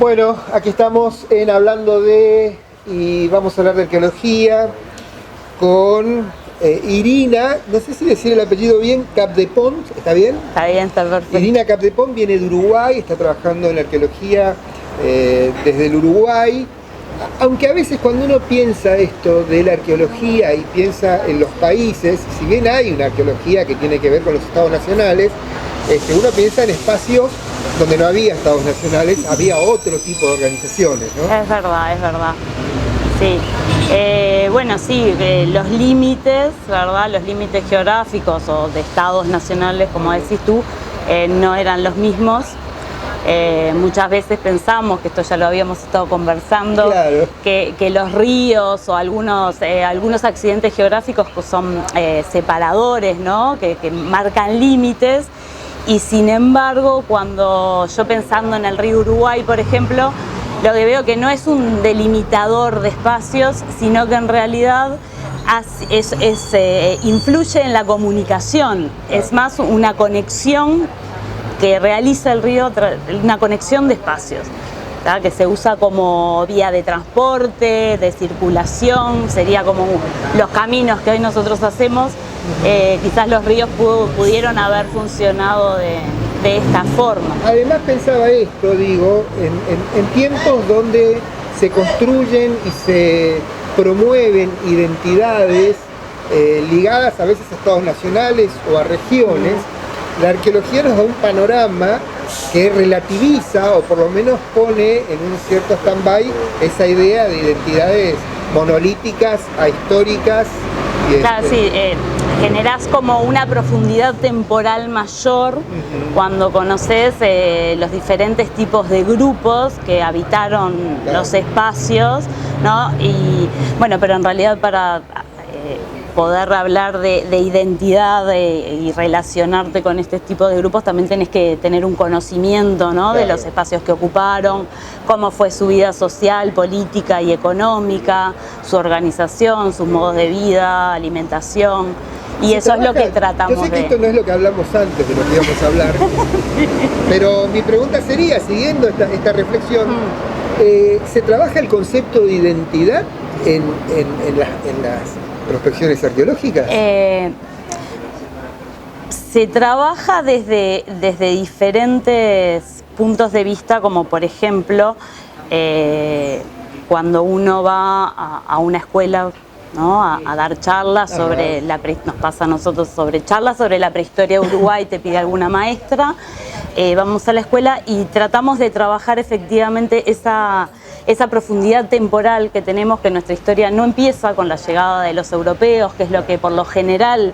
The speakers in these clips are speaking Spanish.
Bueno, aquí estamos en Hablando de, y vamos a hablar de arqueología con Irina, no sé si decir el apellido bien, Capdepont, ¿está bien? Está bien, está perfecto. Irina Capdepont viene de Uruguay, está trabajando en la arqueología desde el Uruguay. Aunque a veces cuando uno piensa esto de la arqueología y piensa en los países, si bien hay una arqueología que tiene que ver con los estados nacionales, uno piensa en espacios donde no había estados nacionales, había otro tipo de organizaciones, ¿no? Es verdad, sí. Bueno, sí, los límites, ¿verdad? Los límites geográficos o de estados nacionales, como decís tú, no eran los mismos. Muchas veces pensamos, que esto ya lo habíamos estado conversando, claro, que los ríos o algunos accidentes geográficos son separadores, ¿no? que marcan límites, y sin embargo, cuando yo pensando en el río Uruguay, por ejemplo, lo que veo que no es un delimitador de espacios, sino que en realidad influye en la comunicación, es más una conexión que realiza el río, una conexión de espacios, ¿verdad? Que se usa como vía de transporte, de circulación, sería como los caminos que hoy nosotros hacemos. Quizás los ríos pudieron haber funcionado de esta forma. Además pensaba esto, digo, en tiempos donde se construyen y se promueven identidades ligadas a veces a estados nacionales o a regiones, la arqueología nos da un panorama que relativiza o por lo menos pone en un cierto stand-by esa idea de identidades monolíticas, ahistóricas. Claro, sí, generás como una profundidad temporal mayor cuando conoces los diferentes tipos de grupos que habitaron los espacios, ¿no? Y bueno, pero en realidad para poder hablar de identidad y relacionarte con este tipo de grupos, también tenés que tener un conocimiento, ¿no? De los espacios que ocuparon, cómo fue su vida social, política y económica, su organización, sus modos de vida, alimentación, y eso es lo que tratamos de... Yo sé que esto no es lo que hablamos antes de lo que íbamos a hablar, pero mi pregunta sería, siguiendo esta reflexión, ¿se trabaja el concepto de identidad en las prospecciones arqueológicas? Se trabaja desde diferentes puntos de vista, como por ejemplo cuando uno va a una escuela, ¿no? a dar charlas sobre nos pasa a nosotros charlas sobre la prehistoria de Uruguay, te pide alguna maestra, vamos a la escuela y tratamos de trabajar efectivamente esa profundidad temporal que tenemos, que nuestra historia no empieza con la llegada de los europeos, que es lo que por lo general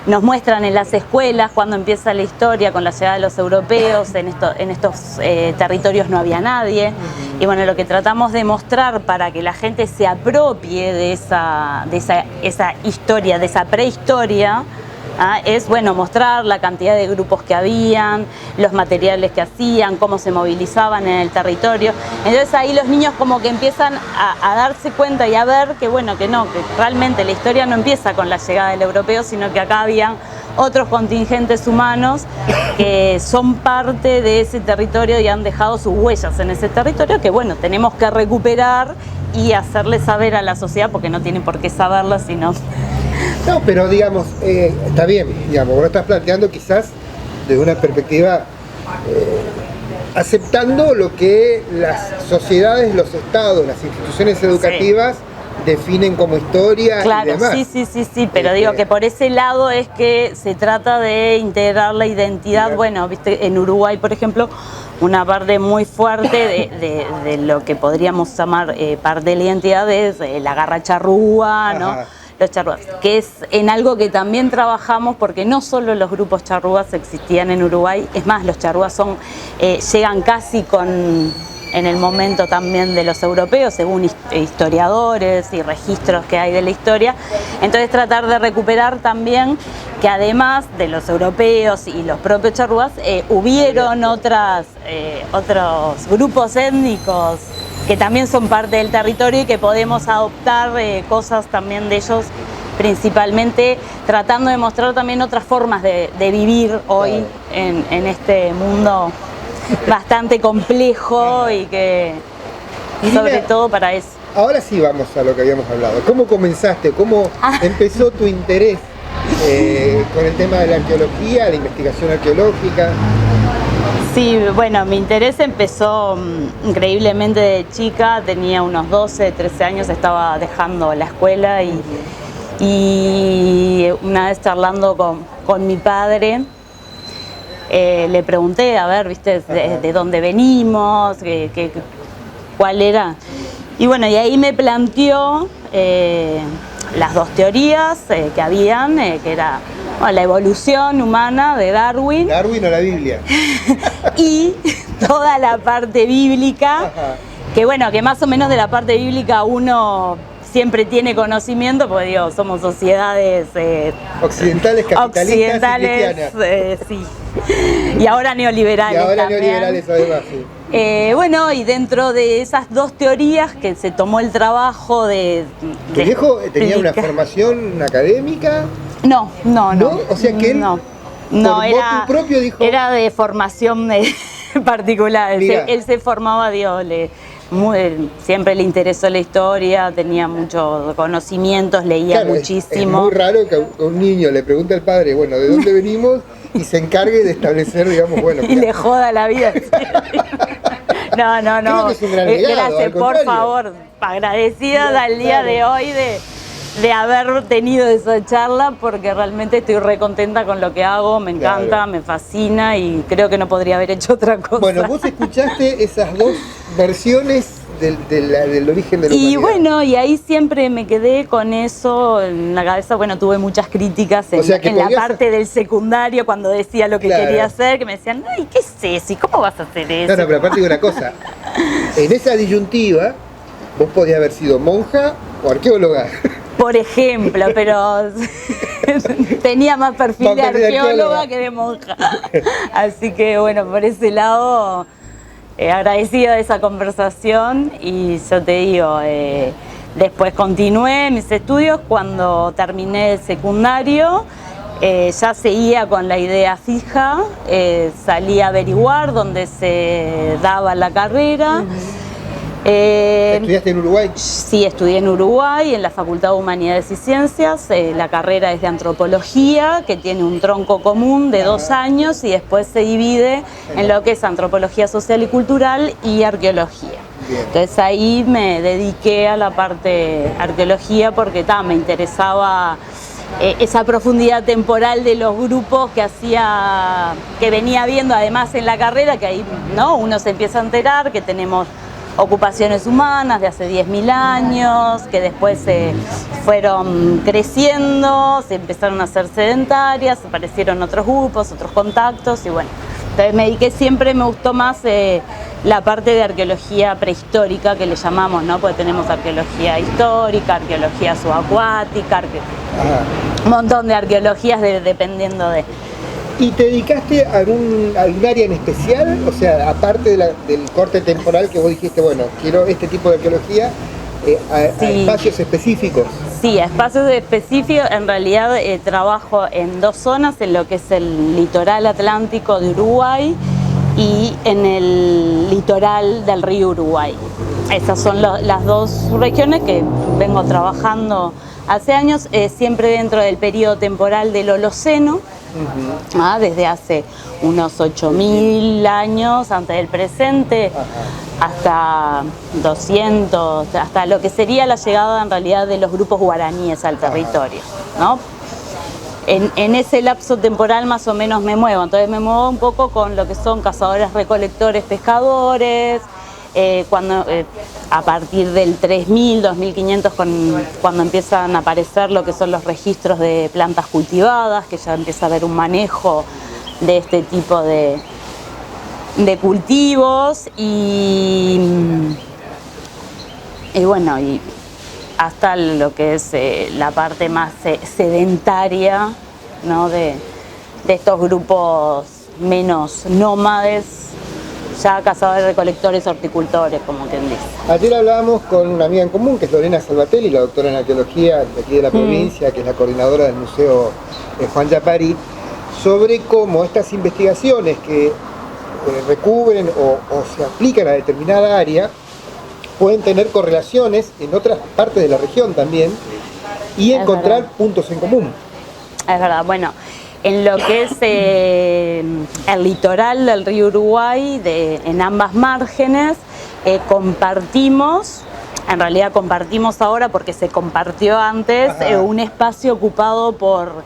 nos muestran en las escuelas, cuando empieza la historia con la llegada de los europeos, en estos territorios no había nadie. Y bueno, lo que tratamos de mostrar para que la gente se apropie de esa historia, de esa prehistoria, es bueno mostrar la cantidad de grupos que habían, los materiales que hacían, cómo se movilizaban en el territorio. Entonces ahí los niños como que empiezan a darse cuenta y a ver que bueno, que realmente la historia no empieza con la llegada del europeo, sino que acá habían otros contingentes humanos que son parte de ese territorio y han dejado sus huellas en ese territorio, que bueno, tenemos que recuperar y hacerle saber a la sociedad, porque no tienen por qué saberlo, sino... No, pero digamos, está bien, digamos, vos lo estás planteando quizás desde una perspectiva aceptando lo que las sociedades, los estados, las instituciones educativas definen como historia. Claro, y demás. Sí, pero digo que por ese lado es que se trata de integrar la identidad. Claro. Bueno, viste, en Uruguay, por ejemplo, una parte muy fuerte de lo que podríamos llamar parte de la identidad es la garra charrúa, ¿no? Ajá. Los charrúas, que es en algo que también trabajamos, porque no solo los grupos charrúas existían en Uruguay, es más, los charrúas llegan casi en el momento también de los europeos, según historiadores y registros que hay de la historia. Entonces tratar de recuperar también que además de los europeos y los propios charrúas, hubieron otros grupos étnicos que también son parte del territorio y que podemos adoptar cosas también de ellos, principalmente tratando de mostrar también otras formas de vivir hoy en este mundo bastante complejo y que Irina, sobre todo para eso. Ahora sí vamos a lo que habíamos hablado. ¿Cómo comenzaste? ¿Cómo empezó tu interés con el tema de la arqueología, la investigación arqueológica? Sí, bueno, mi interés empezó increíblemente de chica, tenía unos 12, 13 años, estaba dejando la escuela y una vez charlando con mi padre, le pregunté, a ver, ¿viste? De dónde venimos, cuál era. Y bueno, y ahí me planteó las dos teorías que habían, que era la evolución humana de Darwin. Darwin o la Biblia. Y toda la parte bíblica, Ajá. que bueno, que más o menos de la parte bíblica uno siempre tiene conocimiento, porque digo, somos sociedades Occidentales, capitalistas y cristianas. sí. Y ahora neoliberales. Y ahora también. neoliberales además, sí. Bueno, y dentro de esas dos teorías que se tomó el trabajo de... ¿Tu viejo tenía una dedicar- formación académica? No. ¿No? O sea que él, No, por motu propio, dijo... era de formación particular. Mirá. Él se formaba, Dios, siempre le interesó la historia, tenía muchos conocimientos, leía Claro, muchísimo. Es muy raro que a un niño le pregunte al padre, bueno, ¿de dónde venimos? Y se encargue de establecer, digamos, bueno... Y le joda la vida. No. Creo que es un gran legado, Gracias, al por contrario. favor. Agradecida Claro, al día claro. de hoy de haber tenido esa charla, porque realmente estoy re contenta con lo que hago, me encanta, Claro. me fascina y creo que no podría haber hecho otra cosa. Bueno, vos escuchaste esas dos versiones del origen de la Y humanidad. bueno, y ahí siempre me quedé con eso en la cabeza. Bueno, tuve muchas críticas en, O sea, que en la podías- parte del secundario cuando decía lo que Claro. quería hacer, que me decían, ay, ¿qué es eso? ¿Y cómo vas a hacer eso? No, pero aparte digo una cosa, en esa disyuntiva vos podías haber sido monja o arqueóloga. Por ejemplo, pero tenía más perfil Más de perfil de arqueóloga. arqueóloga que de monja. Así que bueno, por ese lado, agradecida de esa conversación y yo te digo, después continué mis estudios cuando terminé el secundario. Ya seguía con la idea fija, salí a averiguar dónde se daba la carrera. ¿Estudiaste en Uruguay? Sí, estudié en Uruguay, en la Facultad de Humanidades y Ciencias. La carrera es de antropología, que tiene un tronco común de 2 años y después se divide en lo que es antropología social y cultural y arqueología. Bien. Entonces ahí me dediqué a la parte arqueología porque me interesaba esa profundidad temporal de los grupos que venía viendo además en la carrera, que ahí uno se empieza a enterar que tenemos ocupaciones humanas de hace 10.000 años, que después fueron creciendo, se empezaron a hacer sedentarias, aparecieron otros grupos, otros contactos y bueno. Entonces me dediqué, siempre me gustó más la parte de arqueología prehistórica que le llamamos, ¿no? Porque tenemos arqueología histórica, arqueología subacuática, un montón de arqueologías dependiendo de... ¿Y te dedicaste a algún área en especial? O sea, aparte del corte temporal que vos dijiste, bueno, quiero este tipo de arqueología, a Sí. espacios específicos. Sí, a espacios específicos. En realidad trabajo en 2 zonas, en lo que es el litoral atlántico de Uruguay y en el litoral del río Uruguay. Esas son las 2 regiones que vengo trabajando hace años, siempre dentro del periodo temporal del Holoceno. Desde hace unos 8.000 años antes del presente, hasta 200, hasta lo que sería la llegada en realidad de los grupos guaraníes al territorio, ¿no? En ese lapso temporal más o menos me muevo, entonces me muevo un poco con lo que son cazadores, recolectores, pescadores, a partir del 3000, 2500, cuando empiezan a aparecer lo que son los registros de plantas cultivadas, que ya empieza a haber un manejo de este tipo de cultivos y bueno, y hasta lo que es la parte más sedentaria, ¿no? de estos grupos menos nómades, ya cazadores, recolectores, horticultores, como quien dice. Ayer hablábamos con una amiga en común, que es Lorena Salvatelli, la doctora en arqueología de aquí de la provincia, que es la coordinadora del Museo Juan Yapari, sobre cómo estas investigaciones que recubren o se aplican a determinada área, pueden tener correlaciones en otras partes de la región también y encontrar puntos en común. Es verdad, bueno, en lo que es el litoral del río Uruguay, en ambas márgenes, compartimos, en realidad compartimos ahora porque se compartió antes, un espacio ocupado por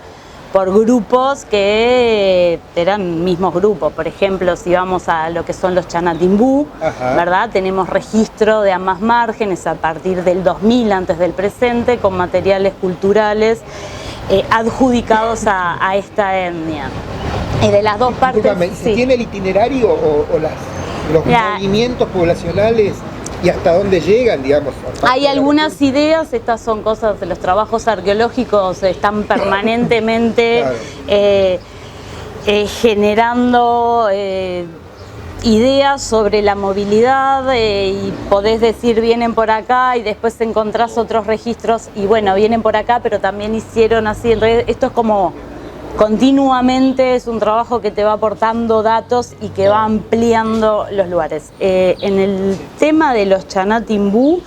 grupos que eran mismos grupos. Por ejemplo, si vamos a lo que son los Chanatimbú, ¿verdad? Tenemos registro de ambas márgenes a partir del 2000, antes del presente, con materiales culturales adjudicados a esta etnia. Y de las dos partes... ¿Se tiene el itinerario o los movimientos poblacionales y hasta dónde llegan, digamos? Hay algunas ideas, estas son cosas de los trabajos arqueológicos, están permanentemente generando ideas sobre la movilidad y podés decir vienen por acá y después encontrás otros registros y bueno, vienen por acá pero también hicieron así. Entonces, esto es como continuamente, es un trabajo que te va aportando datos y que va ampliando los lugares. En el tema de los Chanatimbú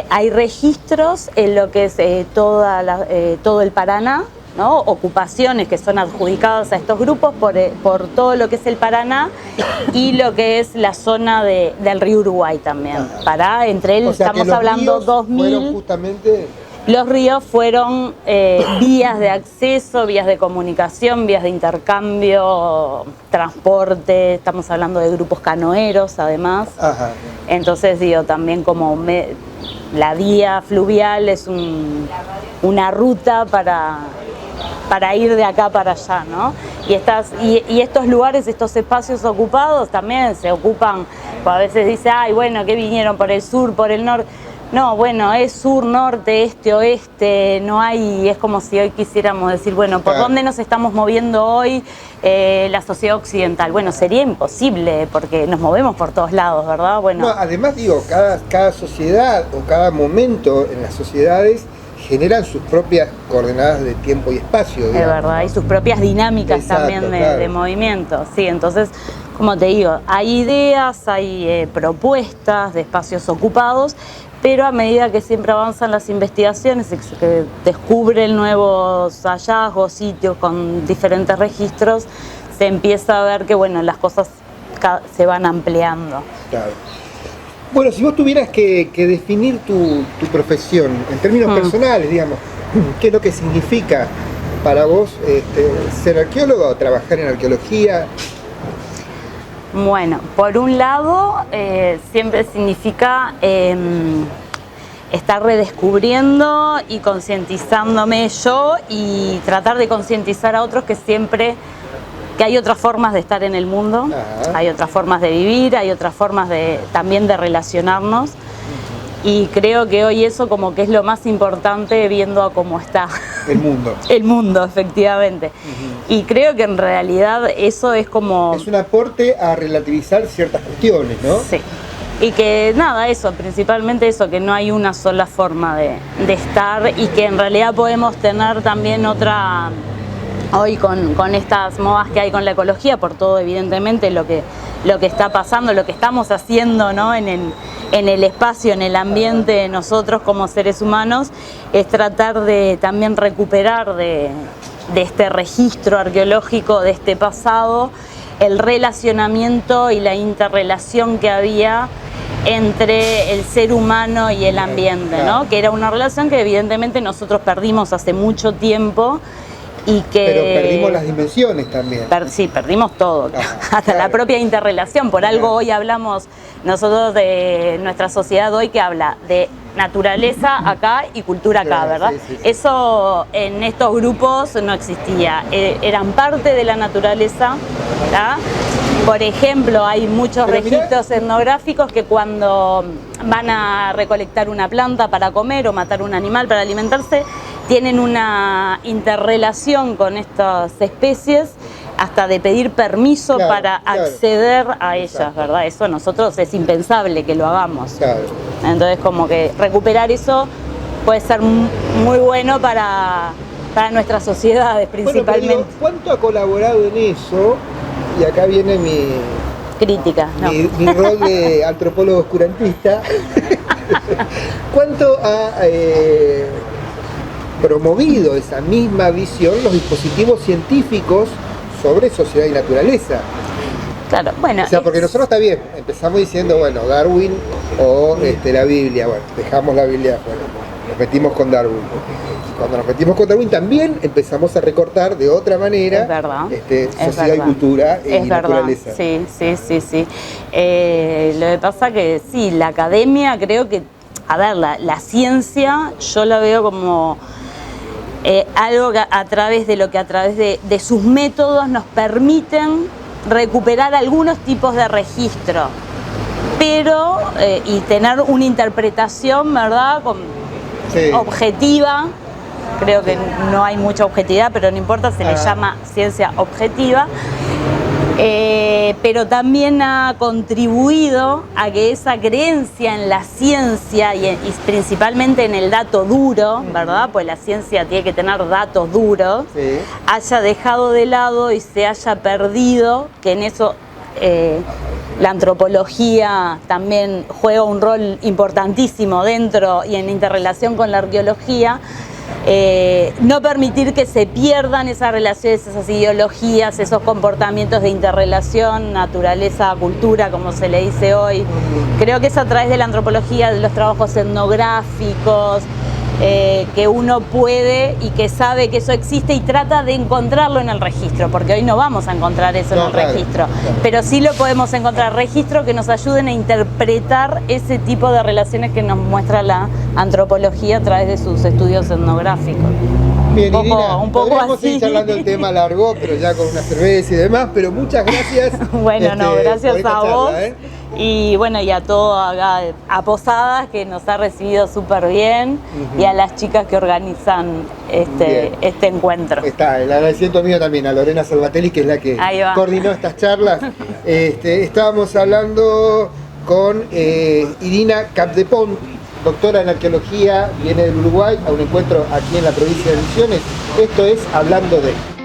hay registros en lo que es todo el Paraná, ¿no? Ocupaciones que son adjudicadas a estos grupos por todo lo que es el Paraná y lo que es la zona del río Uruguay también. Entre él, o sea, estamos hablando 2000. Justamente... Los ríos fueron vías de acceso, vías de comunicación, vías de intercambio, transporte, estamos hablando de grupos canoeros además. Entonces digo, también como la vía fluvial es una ruta para ir de acá para allá, ¿no? Y estos lugares, estos espacios ocupados también se ocupan, a veces dice, ay, bueno, que vinieron por el sur, por el norte. No, bueno, es sur, norte, este, oeste, no hay, es como si hoy quisiéramos decir, bueno, ¿por dónde nos estamos moviendo hoy la sociedad occidental? Bueno, sería imposible porque nos movemos por todos lados, ¿verdad? Bueno. No, además digo, cada sociedad o cada momento en las sociedades generan sus propias coordenadas de tiempo y espacio. Digamos, es verdad, y sus propias dinámicas también de movimiento, sí, entonces... Como te digo, hay ideas, hay propuestas de espacios ocupados, pero a medida que siempre avanzan las investigaciones, que descubren nuevos hallazgos, sitios con diferentes registros, se empieza a ver que bueno, las cosas se van ampliando. Claro. Bueno, si vos tuvieras que definir tu profesión en términos personales, digamos, ¿qué es lo que significa para vos ser arqueólogo o trabajar en arqueología? Bueno, por un lado, siempre significa estar redescubriendo y concientizándome yo y tratar de concientizar a otros que hay otras formas de estar en el mundo, hay otras formas de vivir, hay otras formas también de relacionarnos. Y creo que hoy eso como que es lo más importante viendo a cómo está el mundo. El mundo, efectivamente. Y creo que en realidad eso es como... Es un aporte a relativizar ciertas cuestiones, ¿no? Sí. Y que nada, eso, principalmente eso, que no hay una sola forma de estar y que en realidad podemos tener también otra... Hoy con estas modas que hay con la ecología, por todo evidentemente lo que está pasando, lo que estamos haciendo, ¿no? en el espacio, en el ambiente, nosotros como seres humanos, es tratar de también recuperar de este registro arqueológico, de este pasado, el relacionamiento y la interrelación que había entre el ser humano y el ambiente, ¿no? Que era una relación que evidentemente nosotros perdimos hace mucho tiempo. Pero perdimos las dimensiones también. Sí, perdimos todo, hasta la propia interrelación. Por algo hoy hablamos nosotros de nuestra sociedad hoy que habla de naturaleza acá y cultura acá, ¿verdad? Sí. Eso en estos grupos no existía. Eran parte de la naturaleza, ¿verdad? Por ejemplo, hay muchos registros etnográficos que cuando van a recolectar una planta para comer o matar un animal para alimentarse, tienen una interrelación con estas especies hasta de pedir permiso para acceder a ellas, ¿verdad? Eso a nosotros es impensable que lo hagamos. Claro. Entonces como que recuperar eso puede ser muy bueno para nuestras sociedades principalmente. Bueno, pero digo, ¿cuánto ha colaborado en eso? Y acá viene mi crítica, no. Mi rol de antropólogo oscurantista. ¿Cuánto ha promovido esa misma visión los dispositivos científicos sobre sociedad y naturaleza? Claro, bueno. O sea, porque nosotros está bien, empezamos diciendo, bueno, Darwin o la Biblia, bueno, dejamos la Biblia afuera, nos metimos con Darwin. Cuando nos metimos con Darwin también empezamos a recortar de otra manera, es verdad, sociedad y cultura y naturaleza. Sí. Lo que pasa que sí, la academia creo que, a ver, la ciencia yo la veo como algo que a través de sus métodos nos permiten recuperar algunos tipos de registro, pero y tener una interpretación, ¿verdad?, objetiva. Creo que no hay mucha objetividad, pero no importa, se le llama ciencia objetiva. Pero también ha contribuido a que esa creencia en la ciencia y principalmente en el dato duro, ¿verdad? Pues la ciencia tiene que tener datos duros, haya dejado de lado y se haya perdido, que en eso la antropología también juega un rol importantísimo dentro y en interrelación con la arqueología. No permitir que se pierdan esas relaciones, esas ideologías, esos comportamientos de interrelación, naturaleza, cultura, como se le dice hoy. Creo que es a través de la antropología, de los trabajos etnográficos, que uno puede y que sabe que eso existe y trata de encontrarlo en el registro, porque hoy no vamos a encontrar eso en el registro, pero sí lo podemos encontrar, registros que nos ayuden a interpretar ese tipo de relaciones que nos muestra la antropología a través de sus estudios etnográficos. Bien, un poco podríamos así. seguir charlando el tema largo, pero ya con una cerveza y demás, pero muchas gracias. Bueno, gracias a vos. Charla, Y bueno, y a todo acá, a Posadas, que nos ha recibido súper bien, y a las chicas que organizan este encuentro. Está, el agradecimiento mío también a Lorena Salvatelli, que es la que coordinó estas charlas. Estábamos hablando con Irina Capdepont, doctora en arqueología, viene del Uruguay, a un encuentro aquí en la provincia de Misiones. Esto es Hablando de...